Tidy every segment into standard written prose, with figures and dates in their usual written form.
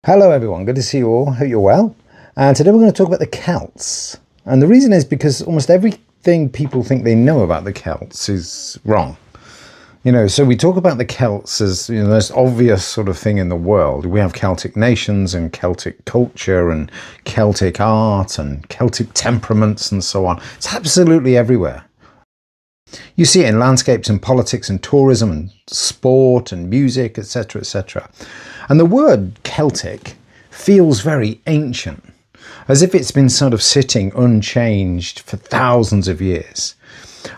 Hello everyone, good to see you all, hope you're well. And today we're going to talk about the Celts. And the reason is because almost everything people think they know about the Celts is wrong. So we talk about the Celts as the most obvious sort of thing in the world. We have Celtic nations and Celtic culture and Celtic art and Celtic temperaments and so on. It's absolutely everywhere. You see it in landscapes and politics and tourism and sport and music, etc., etc. And the word Celtic feels very ancient, as if it's been sort of sitting unchanged for thousands of years.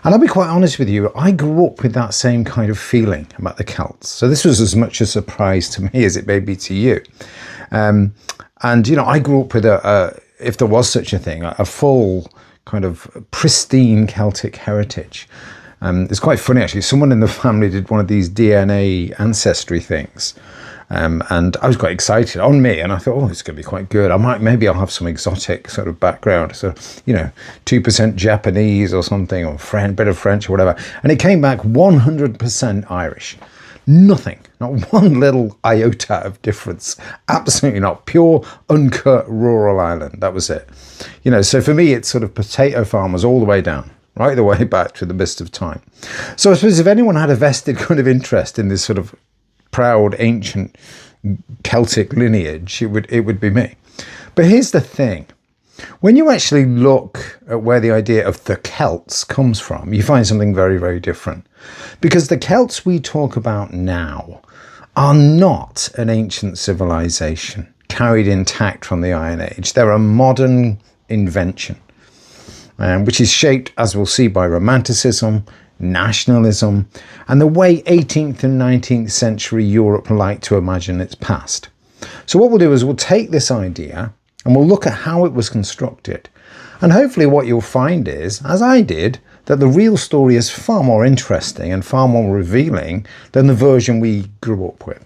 And I'll be quite honest with you, I grew up with that same kind of feeling about the Celts. So this was as much a surprise to me as it may be to you. I grew up with if there was such a thing, a full kind of pristine Celtic heritage. It's quite funny actually, someone in the family did one of these DNA ancestry things. And I was quite excited on me, and I thought, oh, it's going to be quite good. Maybe I'll have some exotic sort of background. So, 2% Japanese or something, or bit of French or whatever. And it came back 100% Irish. Nothing, not one little iota of difference. Absolutely not. Pure, uncut rural Ireland. That was it. So for me, it's sort of potato farmers all the way down, right the way back to the mist of time. So I suppose if anyone had a vested kind of interest in this sort of proud ancient Celtic lineage, it would be me. But here's the thing. When you actually look at where the idea of the Celts comes from, you find something very, very different. Because the Celts we talk about now are not an ancient civilization carried intact from the Iron Age. They're a modern invention, which is shaped, as we'll see, by Romanticism, Nationalism, and the way 18th and 19th century Europe liked to imagine its past. So what we'll do is we'll take this idea and we'll look at how it was constructed. And hopefully what you'll find is, as I did, that the real story is far more interesting and far more revealing than the version we grew up with.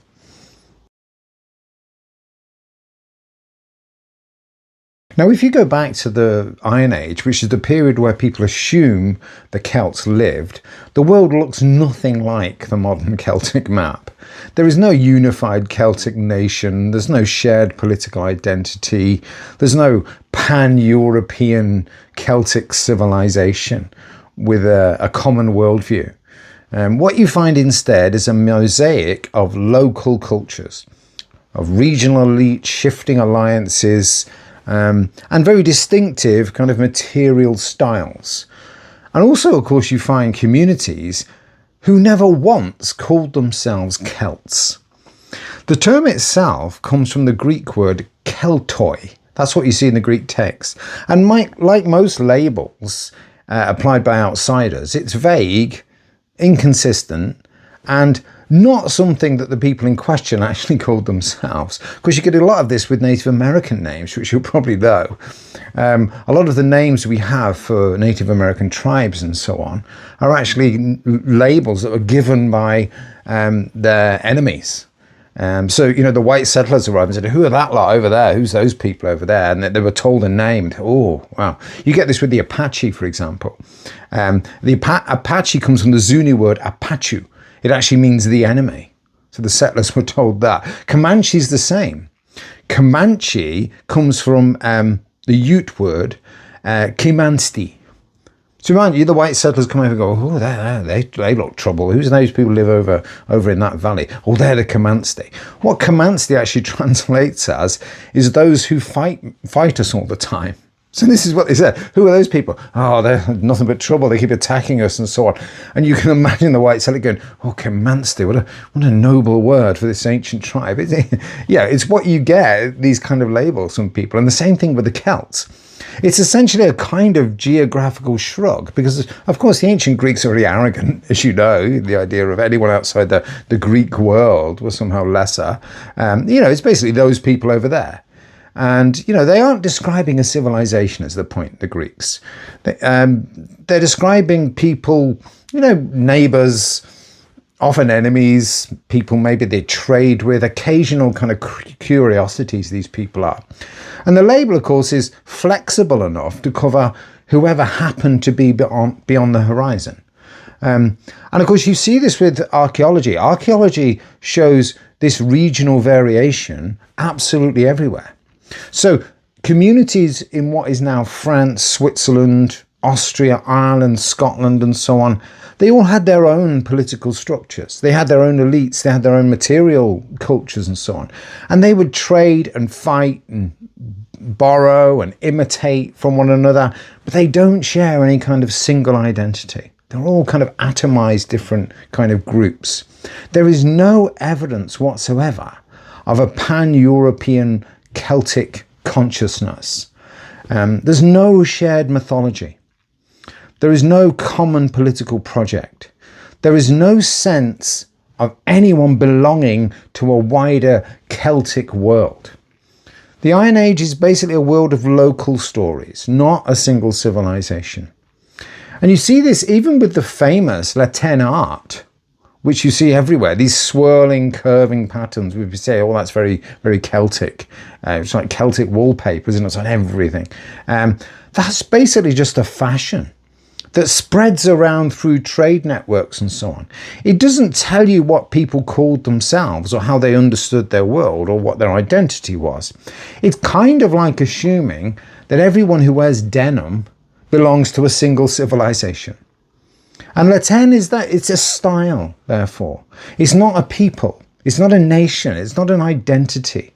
Now, if you go back to the Iron Age, which is the period where people assume the Celts lived, the world looks nothing like the modern Celtic map. There is no unified Celtic nation, there's no shared political identity, there's no pan-European Celtic civilization with a common worldview. What you find instead is a mosaic of local cultures, of regional elites, shifting alliances, and very distinctive kind of material styles. And also, of course, you find communities who never once called themselves Celts. The term itself comes from the Greek word Keltoi. That's what you see in the Greek text. And like most labels applied by outsiders, it's vague, inconsistent, and not something that the people in question actually called themselves. Because you get a lot of this with Native American names, which you'll probably know. A lot of the names we have for Native American tribes and so on are actually labels that were given by their enemies. The white settlers arrived and said, who are that lot over there? Who's those people over there? And they were told a name. Oh, wow. You get this with the Apache, for example. The Apache comes from the Zuni word Apachu. It actually means the enemy. So the settlers were told that. Comanche's the same. Comanche comes from the Ute word, Kimansti. So mind you, the white settlers come over and go, oh, they look trouble. Who's those people who live over in that valley? Oh, they're the Comanche. What Comanche actually translates as is those who fight us all the time. So this is what they said. Who are those people? Oh, they're nothing but trouble. They keep attacking us and so on. And you can imagine the white settler going, oh, Comanche, what a noble word for this ancient tribe. It's what you get, these kind of labels from people. And the same thing with the Celts. It's essentially a kind of geographical shrug because, of course, the ancient Greeks are very arrogant, as you know. The idea of anyone outside the Greek world was somehow lesser. It's basically those people over there. And, they aren't describing a civilization as the point, the Greeks. They're describing people, neighbors, often enemies, people maybe they trade with, occasional kind of curiosities these people are. And the label, of course, is flexible enough to cover whoever happened to be beyond the horizon. And of course, you see this with archaeology. Archaeology shows this regional variation absolutely everywhere. So communities in what is now France, Switzerland, Austria, Ireland, Scotland, and so on, they all had their own political structures. They had their own elites, they had their own material cultures and so on. And they would trade and fight and borrow and imitate from one another, but they don't share any kind of single identity. They're all kind of atomized different kind of groups. There is no evidence whatsoever of a pan-European Celtic consciousness. There's no shared mythology. There is no common political project. There is no sense of anyone belonging to a wider Celtic world. The Iron Age is basically a world of local stories, not a single civilization. And you see this even with the famous Latin art, which you see everywhere, these swirling, curving patterns. We say, oh, that's very, very Celtic. It's like Celtic wallpaper, isn't it? It's on everything. That's basically just a fashion that spreads around through trade networks and so on. It doesn't tell you what people called themselves or how they understood their world or what their identity was. It's kind of like assuming that everyone who wears denim belongs to a single civilization. And Latin is that, it's a style, therefore. It's not a people, it's not a nation, it's not an identity.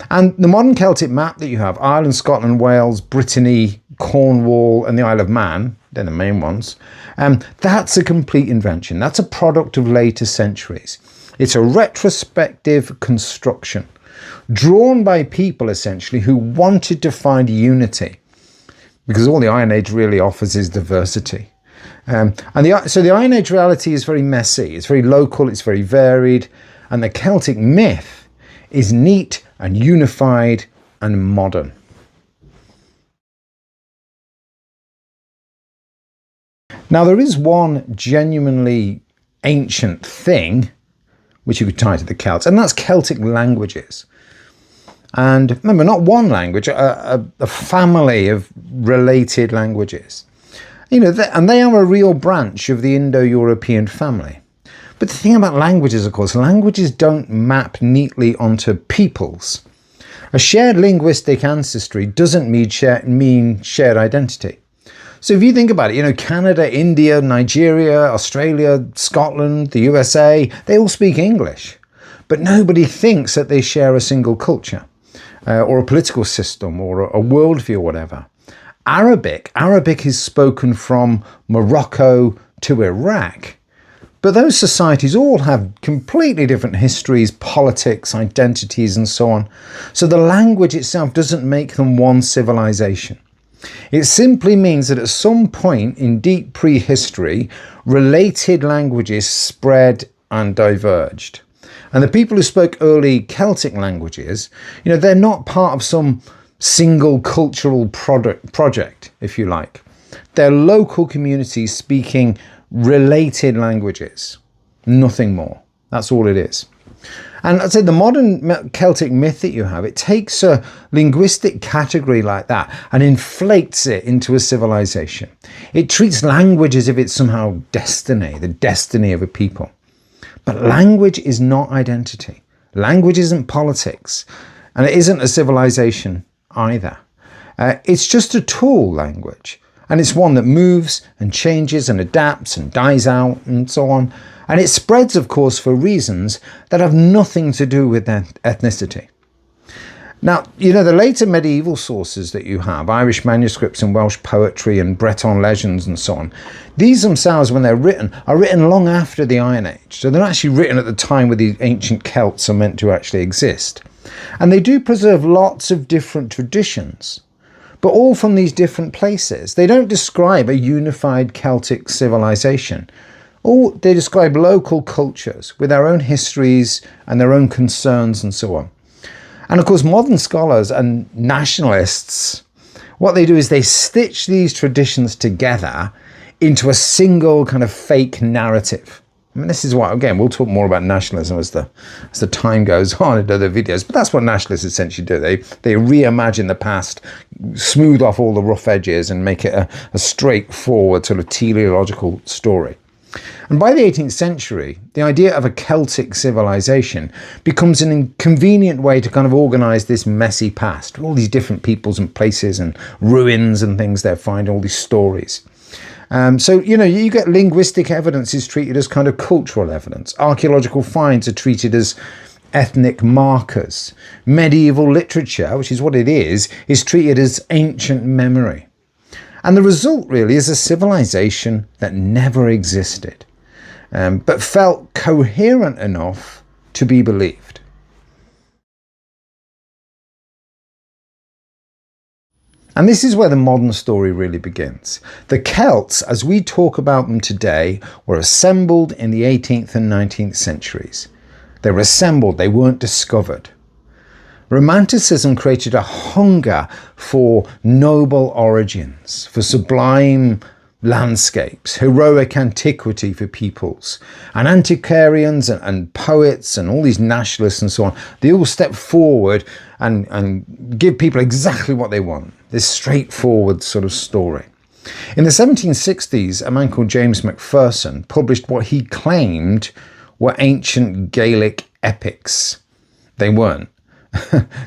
And the modern Celtic map that you have, Ireland, Scotland, Wales, Brittany, Cornwall, and the Isle of Man, they're the main ones, that's a complete invention. That's a product of later centuries. It's a retrospective construction, drawn by people, essentially, who wanted to find unity, because all the Iron Age really offers is diversity. So the Iron Age reality is very messy, it's very local, it's very varied, and the Celtic myth is neat and unified and modern. Now, there is one genuinely ancient thing which you could tie to the Celts, and that's Celtic languages. And remember, not one language, a family of related languages. You know, and they are a real branch of the Indo-European family. But the thing about languages, of course, languages don't map neatly onto peoples. A shared linguistic ancestry doesn't mean shared identity. So if you think about it, you know, Canada, India, Nigeria, Australia, Scotland, the USA, they all speak English. But nobody thinks that they share a single culture or a political system or a worldview or whatever. Arabic is spoken from Morocco to Iraq. But those societies all have completely different histories, politics, identities, and so on. So the language itself doesn't make them one civilization. It simply means that at some point in deep prehistory, related languages spread and diverged. And the people who spoke early Celtic languages, you know, they're not part of some single cultural project, if you like. They're local communities speaking related languages, nothing more. That's all it is. And I'd say the modern Celtic myth that you have, it takes a linguistic category like that and inflates it into a civilization. It treats language as if it's somehow destiny, the destiny of a people. But language is not identity. Language isn't politics, and it isn't a civilization either. It's just a tool, language. And it's one that moves and changes and adapts and dies out and so on. And it spreads, of course, for reasons that have nothing to do with their ethnicity. Now, you know, the later medieval sources that you have, Irish manuscripts and Welsh poetry and Breton legends and so on, these themselves, when they're written, are written long after the Iron Age. So they're actually written at the time where the ancient Celts are meant to actually exist. And they do preserve lots of different traditions, but all from these different places. They don't describe a unified Celtic civilization. They describe local cultures with their own histories and their own concerns and so on. And of course, modern scholars and nationalists, what they do is they stitch these traditions together into a single kind of fake narrative. I mean, this is what, again, we'll talk more about nationalism as the time goes on in other videos, but that's what nationalists essentially do. They reimagine the past, smooth off all the rough edges and make it a straightforward sort of teleological story. And by the 18th century, the idea of a Celtic civilization becomes an inconvenient way to kind of organise this messy past, all these different peoples and places and ruins and things they're finding, all these stories. So, you get linguistic evidence is treated as kind of cultural evidence. Archaeological finds are treated as ethnic markers. Medieval literature, which is what it is treated as ancient memory. And the result really is a civilization that never existed, but felt coherent enough to be believed. And this is where the modern story really begins. The Celts, as we talk about them today, were assembled in the 18th and 19th centuries. They were assembled, they weren't discovered. Romanticism created a hunger for noble origins, for sublime landscapes, heroic antiquity for peoples. And antiquarians and poets and all these nationalists and so on, they all step forward and give people exactly what they want, this straightforward sort of story. In the 1760s, a man called James Macpherson published what he claimed were ancient Gaelic epics. They weren't.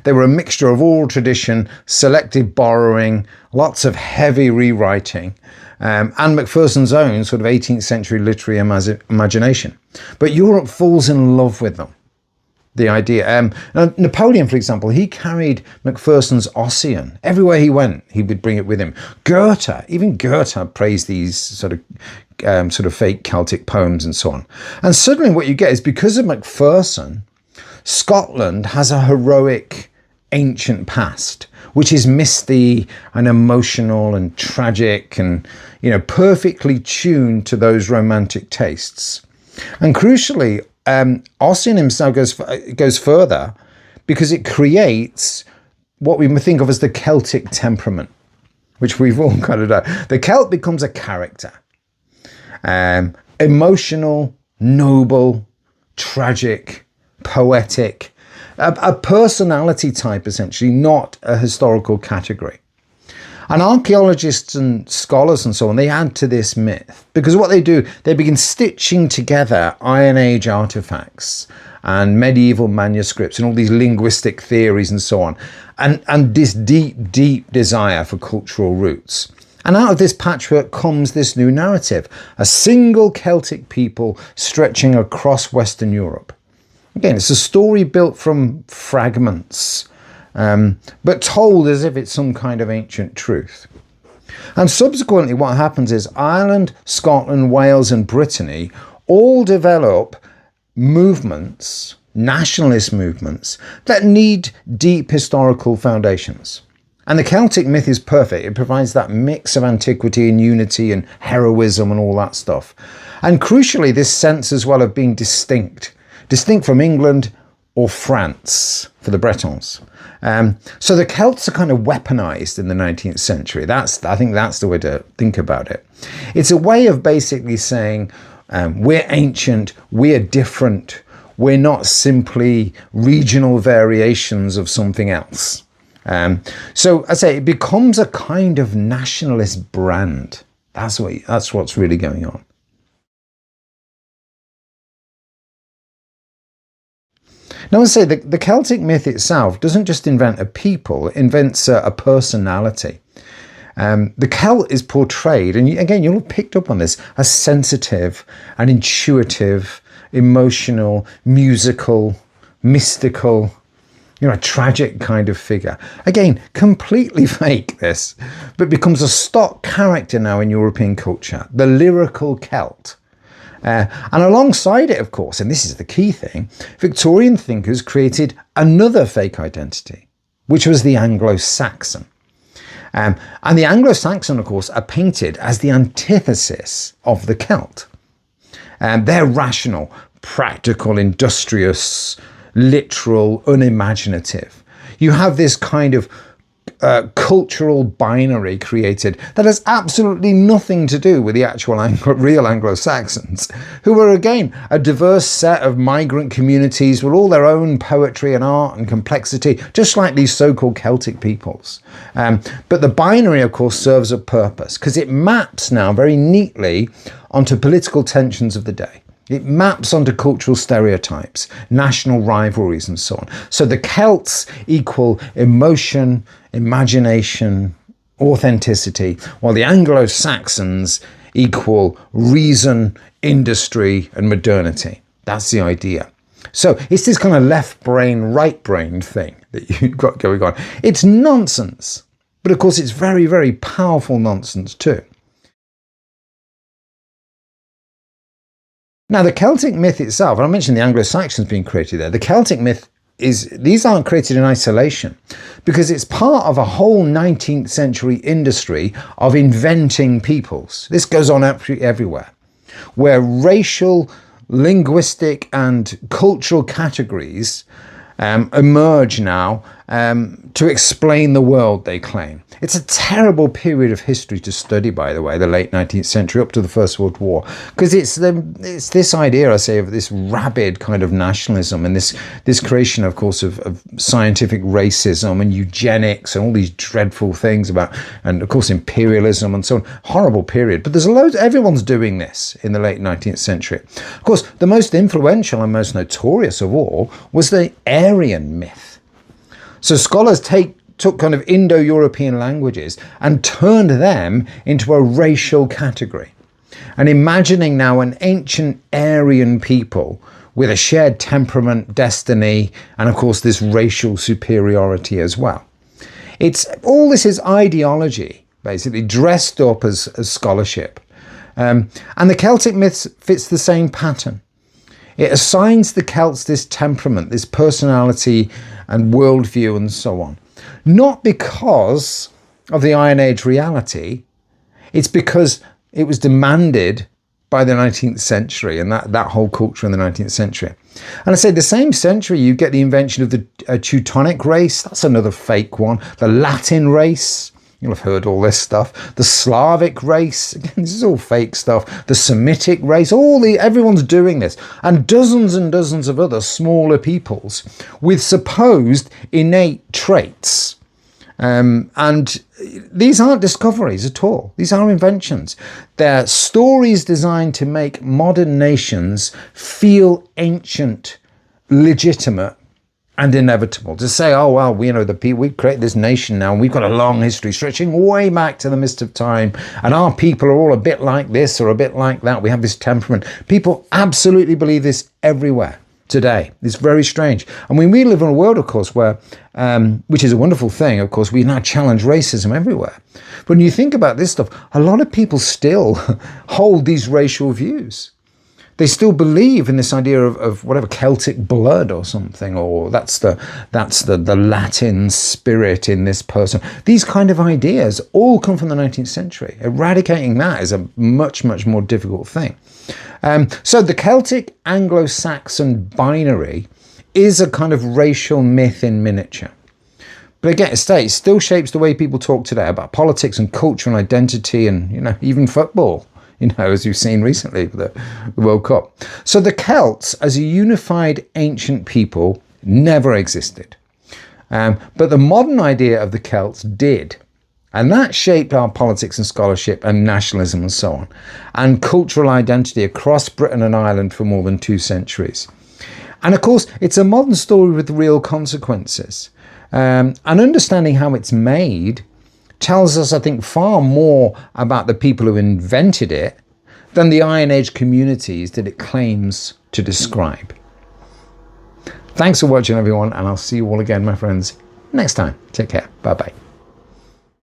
They were a mixture of oral tradition, selective borrowing, lots of heavy rewriting, and Macpherson's own sort of 18th century literary imagination. But Europe falls in love with them. The idea. Napoleon, for example, he carried Macpherson's Ossian. Everywhere he went, he would bring it with him. Even Goethe praised these sort of fake Celtic poems and so on. And suddenly what you get is, because of Macpherson, Scotland has a heroic ancient past, which is misty and emotional and tragic and, perfectly tuned to those romantic tastes. And crucially, Ossian himself goes further, because it creates what we think of as the Celtic temperament, which we've all kind of done. The Celt becomes a character, emotional, noble, tragic, poetic, a personality type, essentially, not a historical category. And archaeologists and scholars and so on, they add to this myth, because what they do, they begin stitching together Iron Age artifacts and medieval manuscripts and all these linguistic theories and so on, and this deep, deep desire for cultural roots. And out of this patchwork comes this new narrative, a single Celtic people stretching across Western Europe. Again, it's a story built from fragments, but told as if it's some kind of ancient truth. And subsequently, what happens is Ireland, Scotland, Wales, and Brittany all develop movements, nationalist movements, that need deep historical foundations. And the Celtic myth is perfect. It provides that mix of antiquity and unity and heroism and all that stuff. And crucially, this sense as well of being distinct from England or France for the Bretons. So the Celts are kind of weaponised in the 19th century. I think that's the way to think about it. It's a way of basically saying, we're ancient, we're different, we're not simply regional variations of something else. So I say it becomes a kind of nationalist brand. That's what's really going on. Now, I say the Celtic myth itself doesn't just invent a people, it invents a personality. The Celt is portrayed, and again, you'll have picked up on this, as sensitive and intuitive, emotional, musical, mystical, a tragic kind of figure. Again, completely fake this, but becomes a stock character now in European culture, the lyrical Celt. And alongside it, of course, and this is the key thing, Victorian thinkers created another fake identity, which was the Anglo-Saxon. And the Anglo-Saxon, of course, are painted as the antithesis of the Celt. They're rational, practical, industrious, literal, unimaginative. You have this kind of cultural binary created that has absolutely nothing to do with the actual real Anglo-Saxons, who are again a diverse set of migrant communities with all their own poetry and art and complexity, just like these so-called Celtic peoples. But the binary, of course, serves a purpose because it maps now very neatly onto political tensions of the day. It maps onto cultural stereotypes, national rivalries, and so on. So the Celts equal emotion, imagination, authenticity, while the Anglo-Saxons equal reason, industry, and modernity. That's the idea. So it's this kind of left brain, right brain thing that you've got going on. It's nonsense, but of course it's very, very powerful nonsense too. Now, the Celtic myth itself, and I mentioned the Anglo-Saxons being created there, the Celtic myth these aren't created in isolation because it's part of a whole 19th century industry of inventing peoples. This goes on everywhere, where racial, linguistic, and cultural categories emerge now to explain the world, they claim. It's a terrible period of history to study, by the way, the late 19th century up to the First World War, because it's this idea, I say, of this rabid kind of nationalism and this creation, of course, of scientific racism and eugenics and all these dreadful things about, and of course, imperialism and so on. Horrible period. But there's everyone's doing this in the late 19th century. Of course, the most influential and most notorious of all was the Aryan myth. So scholars took kind of Indo-European languages and turned them into a racial category. And imagining now an ancient Aryan people with a shared temperament, destiny, and of course this racial superiority as well. All this is ideology, basically dressed up as scholarship. And the Celtic myth fits the same pattern. It assigns the Celts this temperament, this personality and worldview and so on. Not because of the Iron Age reality, it's because it was demanded by the 19th century and that whole culture in the 19th century. And I say the same century you get the invention of the Teutonic race. That's another fake one. The Latin race. You'll have heard all this stuff. The Slavic race, again, this is all fake stuff. The Semitic race, everyone's doing this. And dozens of other smaller peoples with supposed innate traits. And these aren't discoveries at all. These are inventions. They're stories designed to make modern nations feel ancient, legitimate, and inevitable. To say, oh, well, we create this nation now, and we've got a long history stretching way back to the mist of time, and our people are all a bit like this or a bit like that. We have this temperament. People absolutely believe this everywhere today. It's very strange. I mean, we live in a world, of course, where, which is a wonderful thing, of course, we now challenge racism everywhere. But when you think about this stuff, a lot of people still hold these racial views. They still believe in this idea of whatever Celtic blood or something, or that's the Latin spirit in this person. These kind of ideas all come from the 19th century. Eradicating that is a much, much more difficult thing. So the Celtic Anglo-Saxon binary is a kind of racial myth in miniature. But again, it still shapes the way people talk today about politics and culture and identity and, even football. As you've seen recently with the World Cup. So the Celts, as a unified ancient people, never existed. But the modern idea of the Celts did. And that shaped our politics and scholarship and nationalism and so on, and cultural identity across Britain and Ireland for more than 2 centuries. And of course, it's a modern story with real consequences. And understanding how it's made tells us, I think, far more about the people who invented it than the Iron Age communities that it claims to describe. Thanks for watching, everyone, and I'll see you all again, my friends, next time. Take care. Bye-bye.